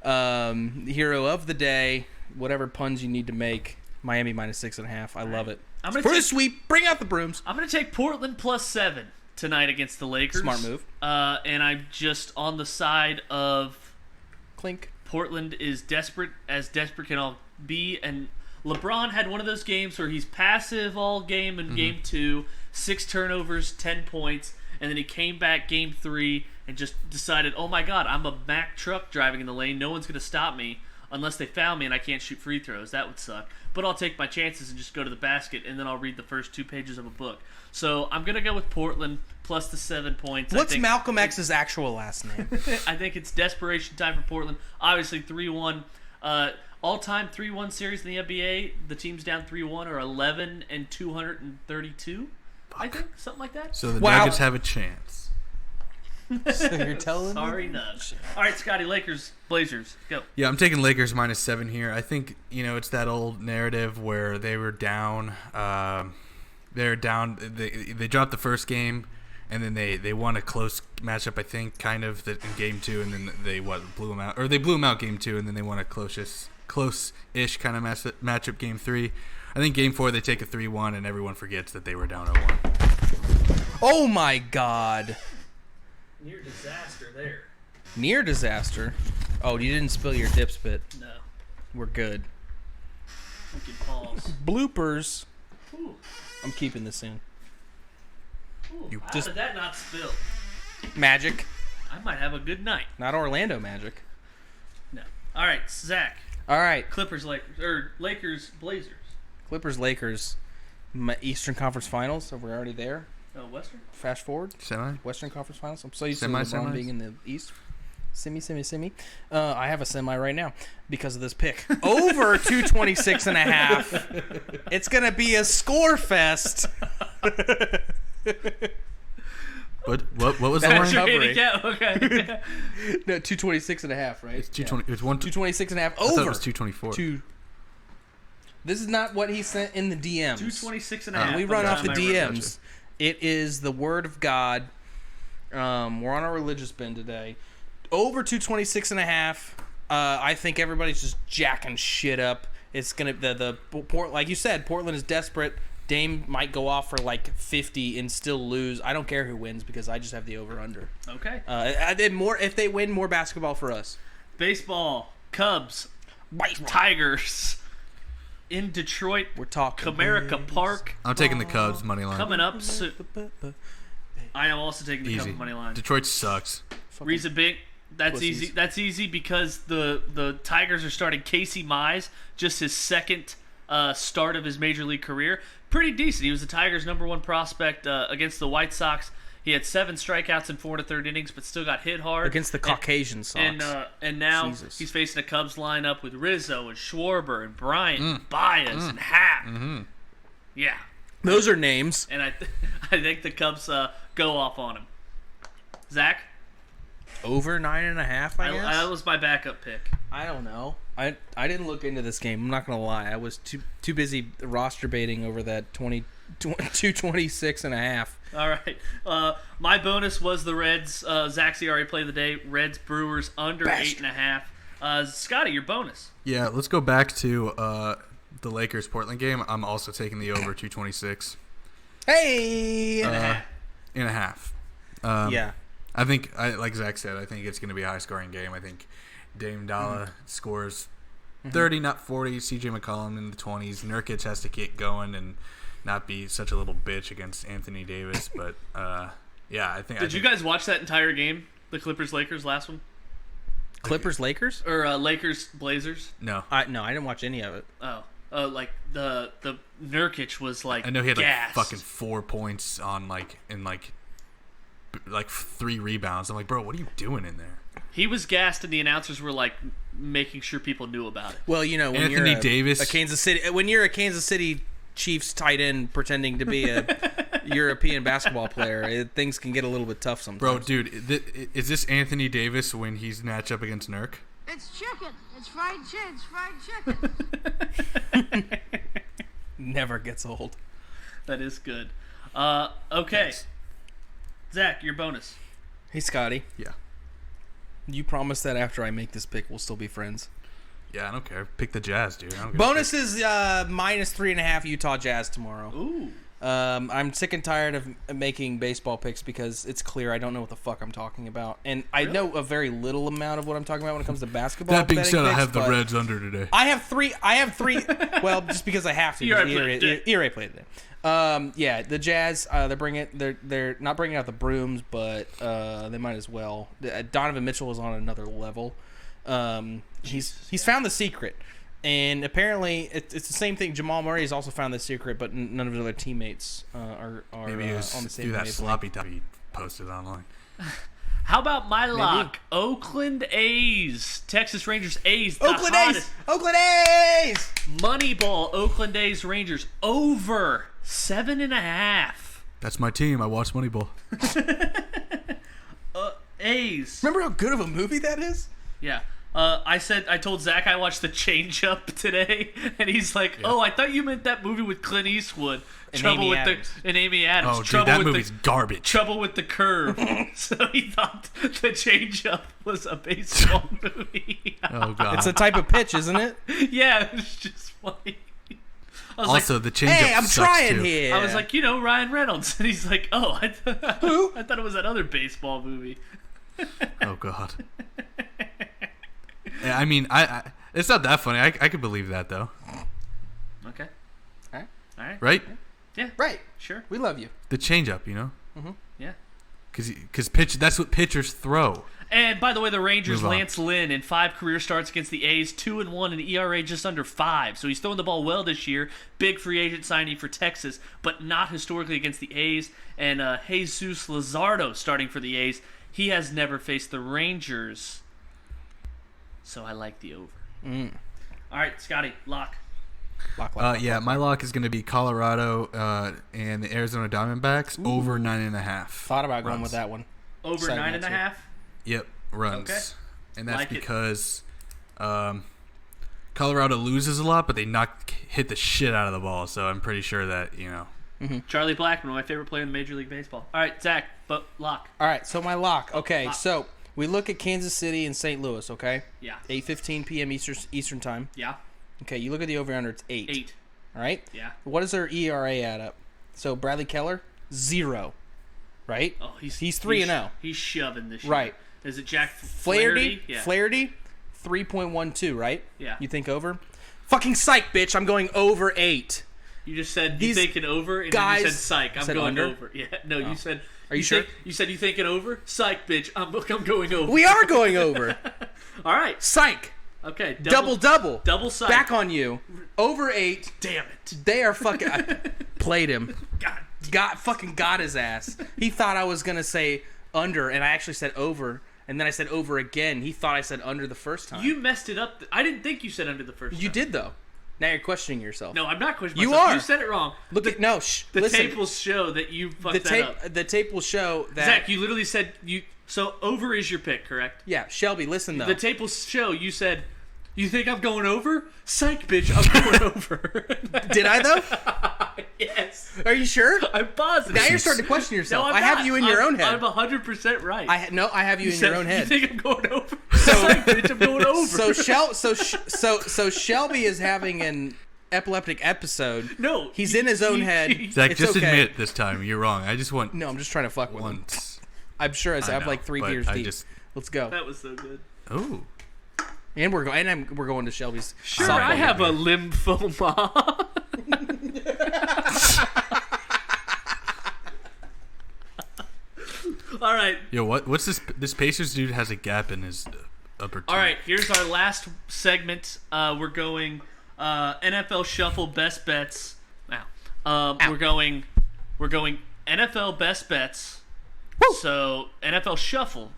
hero of the day, whatever puns you need to make. Miami -6.5. I love it. The sweep. Bring out the brooms. I'm going to take Portland +7 tonight against the Lakers. Smart move. And I'm just on the side of Clink. Portland is desperate can all be, and LeBron had one of those games where he's passive all game in game 2, 6 turnovers, 10 points, and then he came back game 3 and just decided, oh my god, I'm a Mack truck driving in the lane. No one's going to stop me unless they foul me and I can't shoot free throws. That would suck. But I'll take my chances and just go to the basket, and then I'll read the first 2 pages of a book. So I'm going to go with Portland plus the 7 points. What's Malcolm X's actual last name? I think it's desperation time for Portland. Obviously 3-1. All-time 3-1 series in the NBA. The teams down 3-1 are 11-232. I think something like that. So the Nuggets have a chance. So you're telling Sorry, Nugs. All right, Scotty, Lakers, Blazers, go. Yeah, I'm taking Lakers -7 here. I think it's that old narrative where they were down. They're down. They dropped the first game, and then they won a close matchup. I think kind of in game 2, and then they blew them out, or they blew them out game 2, and then they won a close-ish kind of matchup game 3. I think game 4 they take a 3-1, and everyone forgets that they were down 0-1. Oh my god. Near disaster there. Near disaster? Oh, you didn't spill your dip spit. No. We're good. We can pause. Bloopers. Ooh. I'm keeping this in. Ooh, how did that not spill? Magic. I might have a good night. Not Orlando Magic. No. All right, Zach. All right. Clippers, Lakers, or Lakers, Blazers. Clippers, Lakers, Eastern Conference Finals. So we're already there. Oh, Western. Fast forward. Semi. Western Conference Finals. I'm so used to Semi, LeBron semis? being in the East. Semi. I have a semi right now because of this pick. Over 226.5. It's going to be a score fest. What was the That's line? your handicap. Okay. No, 226.5, right? It's 220. It's 226.5 I over. thought it was 224. This is not what he sent in the DMs. 226.5. We run off the Gotcha. DMs. It is the word of God. We're on our religious bend today. Over 226.5. I think everybody's just jacking shit up. It's gonna like you said, Portland is desperate. Dame might go off for like 50 and still lose. I don't care who wins because I just have the over under. Okay. If they win, more basketball for us. Baseball. Cubs. Tigers. In Detroit. We're talking Comerica Park. I'm taking the Cubs money line. Coming up soon. I am also taking the Easy. Cubs money line. Detroit sucks. Reason being, that's pussies. easy. That's easy because the Tigers are starting Casey Mize, just his second start of his major league career. Pretty decent. He was the Tigers' #1 prospect against the White Sox. He had 7 strikeouts in 4 1/3 innings, but still got hit hard against the Caucasian Sox. And now Jesus. he's facing a Cubs lineup with Rizzo and Schwarber and Bryant, Baez and Happ. Mm-hmm. Yeah, Those are names. and I think the Cubs go off on him. Zach, Over 9.5. I guess. that was my backup pick. I don't know. I didn't look into this game. I'm not gonna lie. I was too busy roster baiting over that 226.5. All right. My bonus was the Reds. Zach's already played the day. Reds Brewers under 8.5. Scotty, your bonus. Yeah, let's go back to the Lakers Portland game. I'm also taking the over 226. Hey. And a half. Yeah. I think, like Zach said, I think it's going to be a high-scoring game. I think Dame Dalla scores 30, not 40. C.J. McCollum in the 20s. Nurkic has to get going and not be such a little bitch against Anthony Davis. But, yeah, I think... Did you guys watch that entire game? The Clippers-Lakers last one? Clippers-Lakers? Or Lakers-Blazers? No. No, I didn't watch any of it. Oh. Like, the Nurkic was, like, I know he had, like, gassed. fucking 4 points on, like 3 rebounds. I'm like, bro, what are you doing in there? He was gassed, and the announcers were, like, making sure people knew about it. Well, you know, when Anthony you're Davis. when you're a Kansas City Chiefs tight end pretending to be a European basketball player, things can get a little bit tough sometimes. Bro, dude, is this Anthony Davis when he's matched up against Nurk? It's chicken. It's fried chicken. It's fried chicken. Never gets old. That is good. Okay. Thanks. Zach, your bonus. Hey, Scotty. Yeah. You promise that after I make this pick, we'll still be friends. Yeah, I don't care. Pick the Jazz, dude. I don't give a Bonus shit. is -3.5 Utah Jazz tomorrow. Ooh. I'm sick and tired of making baseball picks because it's clear I don't know what the fuck I'm talking about, and I know a very little amount of what I'm talking about when it comes to basketball. That being betting said, I picks, have the but Reds under today. I have three. Well, just because I have to. You already played it. Yeah, the Jazz. They're not bringing out the brooms, but they might as well. Donovan Mitchell is on another level. He's found the secret, and apparently it's the same thing. Jamal Murray has also found the secret, but none of his other teammates are Maybe on was the same do that wavelength. sloppy top he posted online. How about my lock? Oakland A's. Texas Rangers A's. The Oakland hottest. A's. Oakland A's. Moneyball. Oakland A's Rangers over 7.5. That's my team. I watched Moneyball. A's. Remember how good of a movie that is? Yeah. I told Zach I watched The Change Up today, and he's like, "Oh, I thought you meant that movie with Clint Eastwood, And Amy Adams. and Amy Adams. Oh, dude, Trouble that with movie's garbage. Trouble with the Curve." So he thought The Change Up was a baseball movie. Oh god. It's a type of pitch, isn't it? Yeah, it's just funny. I was Also, like, the change Hey, up I'm sucks trying too. here. I was like, Ryan Reynolds, and he's like, "Oh, Who? I thought it was that other baseball movie." Oh god. Yeah, I mean, I it's not that funny. I could believe that though, Okay. All right. right? Yeah. Right. Sure. We love you. The change up, you know, Yeah. because pitch. That's what pitchers throw. And by the way, the Rangers, Move on. Lance Lynn, in 5 career starts against the A's, 2-1, and ERA just under 5. So he's throwing the ball well this year. Big free agent signing for Texas, but not historically against the A's. And Jesus Luzardo starting for the A's. He has never faced the Rangers, so I like the over. All right, Scotty, lock. Lock, My lock is going to be Colorado and the Arizona Diamondbacks over 9.5. Thought about going runs. with that one. Over Second 9.5. Yep, runs. Okay. And that's Like it. because Colorado loses a lot, but they hit the shit out of the ball. So I'm pretty sure that, Charlie Blackmon, my favorite player in Major League Baseball. All right, Zach, but lock. All right, so my lock. Okay, Lock. so we look at Kansas City and St. Louis, okay? Yeah. 8:15 p.m. Eastern time. Yeah. Okay, you look at the over-under, it's 8. 8. All right? Yeah. What does their ERA add up? So Bradley Keller, 0. Right? Oh, he's 3-0. He's shoving this year. Right. Is it Jack Flaherty? Yeah. Flaherty, 3.12, right? Yeah. You think over? Fucking psych, bitch. I'm going over 8. You just said These you thinking over, and guys- then you said psych. I'm said going under? over. Yeah. No, you said. Are you sure? You said you thinking over? Psych, bitch. I'm going over. We are going over. All right. Psych. Okay. Double. Double psych. Back on you. Over 8. Damn it. They are fucking... I played him. God. Fucking got his ass. He thought I was going to say under, and I actually said over, and then I said over again. He thought I said under the first time. You messed it up. I didn't think you said under the first. You time. did, though. Now you're questioning yourself. No, I'm not questioning You myself. are. You said it wrong. Look at... No, shh. The Listen. tape will show that you fucked The that up. tape will show that... Zach, you literally said you. So over is your pick, correct? Yeah, Shelby, listen, though. The tape will show you said, "You think I'm going over? Psych, bitch, I'm going over." Did I, though? Yes. Are you sure? I'm positive. Now you're starting to question No, yourself. I'm I have not. you in your own head. I'm 100% right. I have you in said, your own head. You think I'm going over? Psych, bitch, I'm going over. So Shelby is having an epileptic episode. No. He's in his own head. Zach, It's just okay. admit it this time. You're wrong. I just want No, I'm just trying to fuck with him. once. I'm sure I'm know, like 3 but beers I deep. just- Let's go. That was so good. Oh. And we're going to Shelby's. Sure, softball I have game. a lymphoma. All right. Yo, what's this? This Pacers dude has a gap in his upper teeth. All right, here's our last segment. We're going NFL Shuffle Best Bets. Wow. We're going NFL Best Bets. Woo! So NFL Shuffle.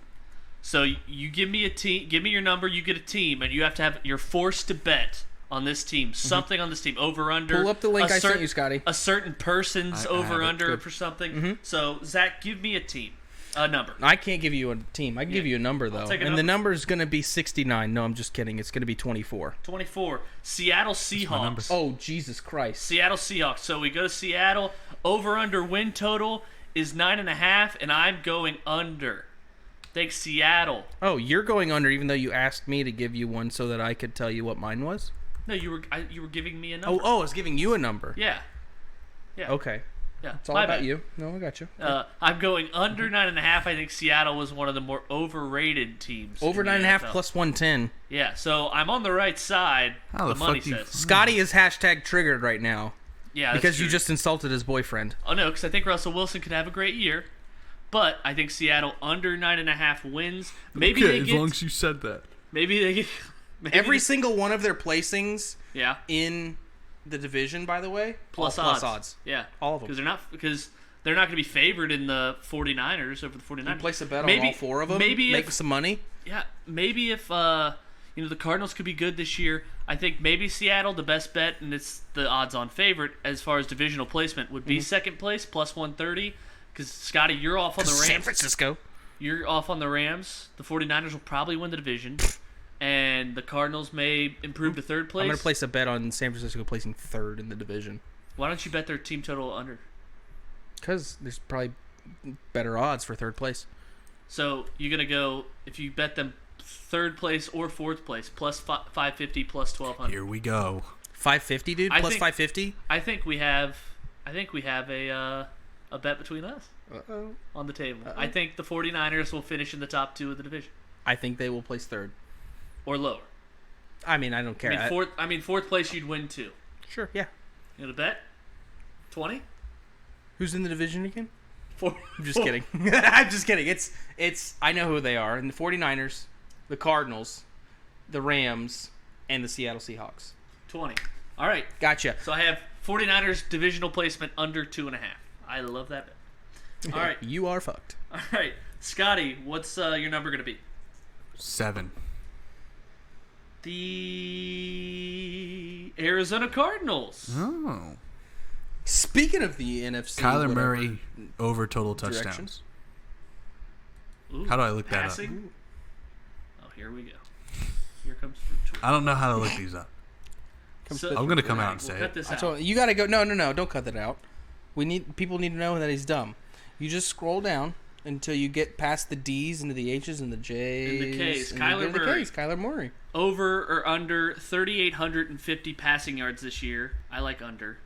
So you give me a team, give me your number, you get a team, and you're forced to bet on this team, something on this team, over under. Pull up the link a I sent you, Scotty. A certain person's I have over it. under Good. for something. So Zach, give me a team, a number. I can't give you a team. I can give you a number though, take a and the number. number is going to be 69. No, I'm just kidding. It's going to be 24. 24. Seattle number. Seahawks. Oh Jesus Christ! Seattle Seahawks. So we go to Seattle. Over under win total is 9.5, and I'm going under. Take Seattle. Oh, you're going under, even though you asked me to give you one so that I could tell you what mine was. No, you were giving me a number. Oh, I was giving you a number. Yeah. Yeah. Okay, Yeah. it's all My about bad. you. No, I got you. I'm going under 9.5. I think Seattle was one of the more overrated teams. Over in the 9.5 NFL. plus 110. Yeah, so I'm on the right side. How the the money fuck do you- says. Scotty is hashtag triggered right now Yeah, that's because you true. just insulted his boyfriend. Oh no, because I think Russell Wilson could have a great year, but I think Seattle under 9.5 wins. Maybe Okay, they as get. long as you said that. Maybe they get. Maybe Every they- single one of their placings Yeah. in the division, by the way, Plus all odds. Yeah. All of them. Because they're not going to be favored in the 49ers over the 49ers. You place a bet Maybe- on all 4 of them, Maybe make if, some money. yeah, maybe if the Cardinals could be good this year, I think maybe Seattle, the best bet, and it's the odds-on favorite as far as divisional placement, would be second place plus 130. Because Scotty, you're off on the Rams. San Francisco. You're off on the Rams. The 49ers will probably win the division. And the Cardinals may improve to third place. I'm going to place a bet on San Francisco placing 3rd in the division. Why don't you bet their team total under? Because there's probably better odds for 3rd place. So you're going to go, if you bet them third place or fourth place, plus 550 plus 1,200. Here we go. 550, dude? I Plus think- 550? I think we have a bet between us Uh-oh. on the table. I think the 49ers will finish in the top 2 of the division. I think they will place 3rd. Or lower. I mean, I don't care. I mean, fourth place you'd win 2. Sure, yeah. You gonna bet? 20? Who's in the division again? I'm just kidding. I'm just kidding. It's. I know who they are. And the 49ers, the Cardinals, the Rams, and the Seattle Seahawks. 20. All right. Gotcha. So I have 49ers divisional placement under 2.5. I love that bet. All right. You are fucked. All right. Scotty, what's your number going to be? 7. The Arizona Cardinals. Oh. Speaking of the NFC, Kyler whatever Murray over total direction. touchdowns. Ooh, How do I look passing? that up? Oh, here we go. Here comes fruit. I don't know how to look these up. So, I'm gonna come out and we'll say cut it. this I out. told you gotta go. No, don't cut that out. People need to know that he's dumb. You just scroll down until you get past the D's into the H's and the J's. And the K's. and you Kyler get to the Murray. K's. Kyler Murray. Over or under 3,850 passing yards this year. I like under.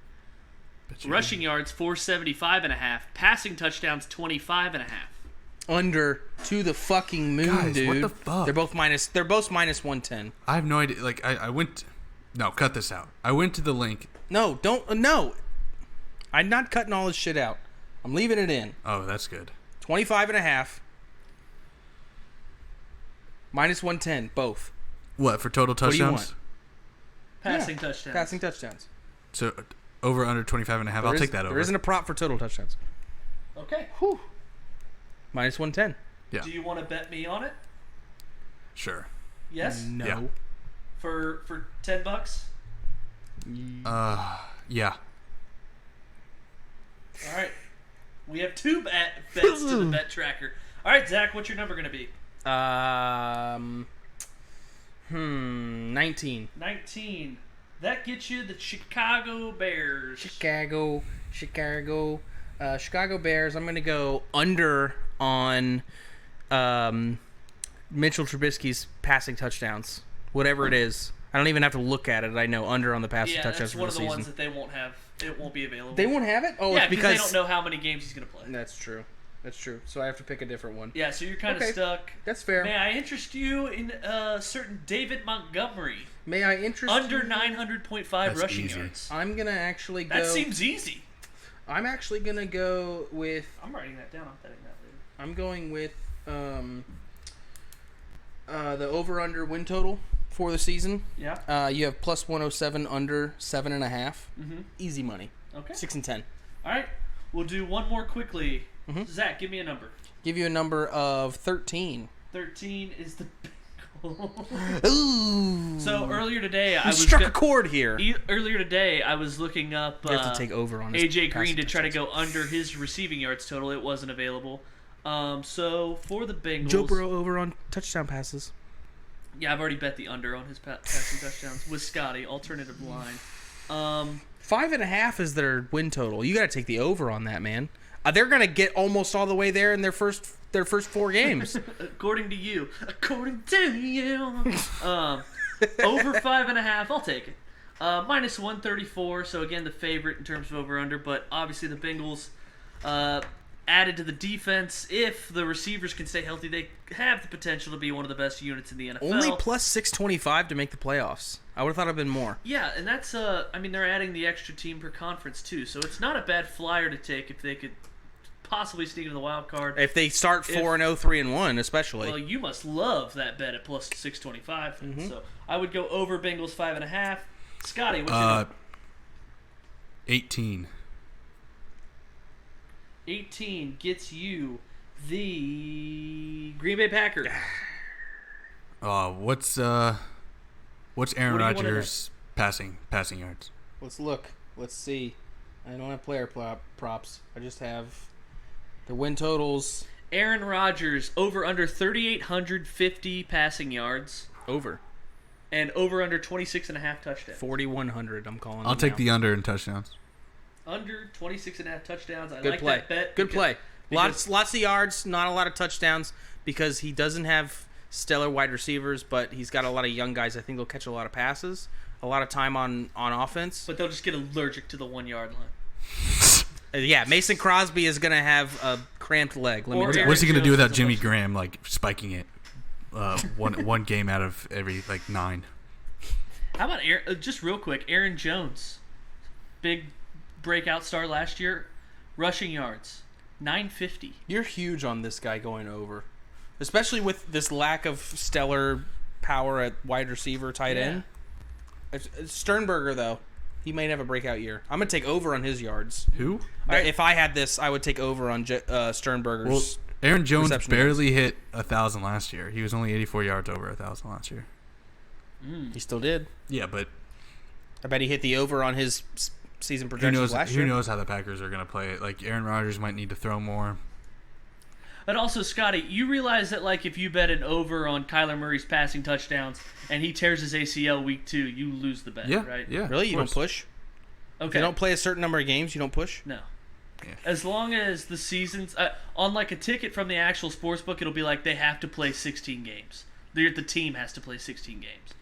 Rushing yards 475.5. Passing touchdowns 25.5. Under to the fucking moon, Guys, dude. what the fuck? They're both minus 110. I have no idea. Like I went. No, cut this out. I went to the link. No, don't. No. I'm not cutting all this shit out. I'm leaving it in. Oh, that's good. 25.5. Minus 110, both. What for total do you touchdowns? want? Passing Yeah, touchdowns. Passing touchdowns. So over under 25.5. I'll take that over. There isn't a prop for total touchdowns. Okay. Whew. Minus 110. Yeah. Do you want to bet me on it? Sure. Yes. No. Yeah. For $10. Yeah. All right. We have 2 bets to the bet tracker. All right, Zach, what's your number going to be? 19. 19. That gets you the Chicago Bears. Chicago Bears. I'm going to go under on Mitchell Trubisky's passing touchdowns. Whatever it is. I don't even have to look at it. I know under on the passing Yeah, touchdowns that's for one the of the season. ones that they won't have. It won't be available. They won't have it? Oh, Yeah, it's because because they don't know how many games he's going to play. That's true. So I have to pick a different one. Yeah, so you're kind of Okay. stuck. That's fair. May I interest you in certain David Montgomery? May I interest Under you? 900.5 That's rushing easy. yards. I'm going to actually go... That seems easy. I'm actually going to go with... I'm writing that down. I'm betting that later. I'm going with the over-under win total for the season. Yeah. You have plus 107 under 7.5. Mm-hmm. Easy money. Okay. 6 and 10. All right. We'll do one more quickly. Mm-hmm. Zach, give me a number. Give you a number of 13. 13 is the Bengals. Ooh. So earlier today, I You was struck a chord here. earlier today I was looking up You have to take over on his AJ Green passing to try to touchdowns. go under his receiving yards total. It wasn't available. So for the Bengals, Joe Burrow over on touchdown passes. yeah, I've already bet the under on his passing touchdowns with Scotty. Alternative line. 5.5 is their win total. You got to take the over on that, man. They're gonna get almost all the way there in their first 4 games. According to you. Over 5.5. I'll take it. Minus 134. So again, the favorite in terms of over under. But obviously the Bengals added to the defense. If the receivers can stay healthy, they have the potential to be one of the best units in the NFL. Only plus 625 to make the playoffs. I would have thought it'd been more. Yeah, and that's I mean, they're adding the extra team per conference too, so it's not a bad flyer to take if they could possibly sneak into the wild card. If they start 4-0, 3-1, especially. Well, you must love that bet at plus 625. Mm-hmm. So I would go over Bengals 5.5. Scotty, what's your number? 18. 18 gets you the Green Bay Packers. What's Aaron What do you wanna Rodgers passing yards? Let's look. Let's see. I don't have player props. I just have the win totals. Aaron Rodgers over under 3,850 passing yards Over. and over under 26.5 touchdowns. 4,100, I'm calling I'll them take now. the under in touchdowns. Under 26.5 touchdowns. I Good like play. that bet. Good play. because- Lots of yards, not a lot of touchdowns because he doesn't have stellar wide receivers, but he's got a lot of young guys. I think they'll catch a lot of passes, a lot of time on offense. But they'll just get allergic to the 1 yard line. Yeah, Mason Crosby is going to have a cramped leg. Let me Or tell you. Aaron What's he gonna do Jones without is a Jimmy much- Graham like spiking it? One game out of every 9. How about just real quick, Aaron Jones, big breakout star last year, rushing yards 950. You're huge on this guy going over, especially with this lack of stellar power at wide receiver, tight end. Sternberger, though, he might have a breakout year. I'm gonna take over on his yards. Who? If I had this, I would take over on Sternberger's. Well, Aaron Jones reception barely hit 1,000 last year. He was only 84 yards over 1,000 last year. He still did. Yeah, but I bet he hit the over on his season who projections knows? last year. Who knows how the Packers are going to play it? Like Aaron Rodgers might need to throw more. But also, Scotty, you realize that like if you bet an over on Kyler Murray's passing touchdowns and he tears his ACL week 2, you lose the bet, Yeah, right? yeah. Really? of You don't course. push? Okay. You don't play a certain number of games? You don't push? No. Yeah. As long as the seasons on like a ticket from the actual sports book, it'll be like they have to play 16 games. The team has to play 16 games.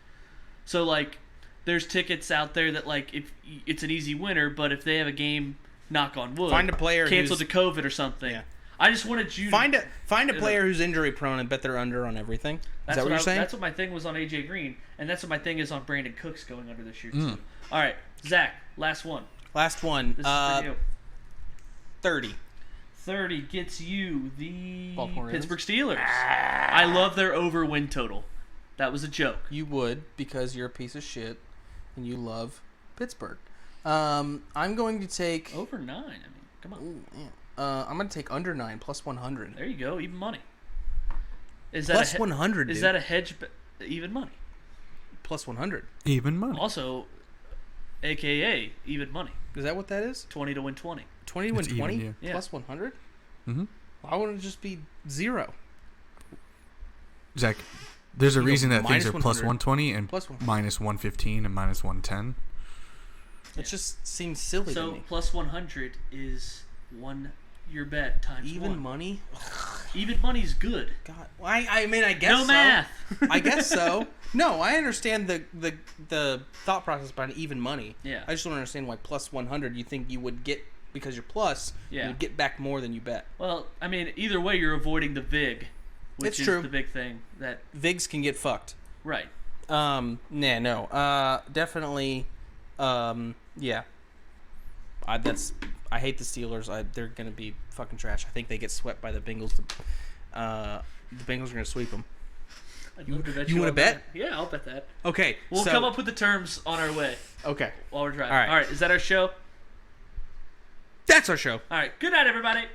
So like, there's tickets out there that like if it's an easy winner, but if they have a game, knock on wood, Find a player canceled who's- to COVID or something. Yeah. I just wanted you Find a player who's injury prone and bet they're under on everything. Is that what you're saying? That's what my thing was on AJ Green, and that's what my thing is on Brandon Cooks going under this year too. All right, Zach, last one. Last one. This is for you. 30. 30 gets you the Baltimore Ravens? Pittsburgh Steelers. I love their over win total. That was a joke. You would because you're a piece of shit and you love Pittsburgh. I'm going to take. Over 9. I mean, come on. Ooh, yeah. I'm going to take under 9 plus 100. There you go. Even money. Is that Plus 100. Is dude. that a hedge? Even money. plus 100? Even money. Also, AKA even money. Is that what that is? 20 to win 20. 20 to win It's even, 20 yeah. plus 100? Mm-hmm. Why wouldn't it just be 0? Zach, there's a You go reason that things minus are plus 100, 120 and plus 100. minus 115 and minus 110. It just seems silly to So me. plus 100 is your bet times Even 1. money? Even money's good. God, I mean, I guess No so. math. I guess so. No, I understand the thought process behind even money. Yeah. I just don't understand why plus 100 you think you would get, because you're plus, Yeah. you would get back more than you bet. Well, I mean, either way, you're avoiding the VIG, which It's is true. the big thing. That Vigs can get fucked. right. Definitely, yeah. I hate the Steelers. They're gonna be fucking trash. I think they get swept by the Bengals. The Bengals are gonna sweep them. I'd love to bet you wanna on bet? that. Yeah, I'll bet that. Okay, We'll so, come up with the terms on our way Okay, while we're driving. All right. All right. Is that our show? that's our show. All right. Good night, everybody.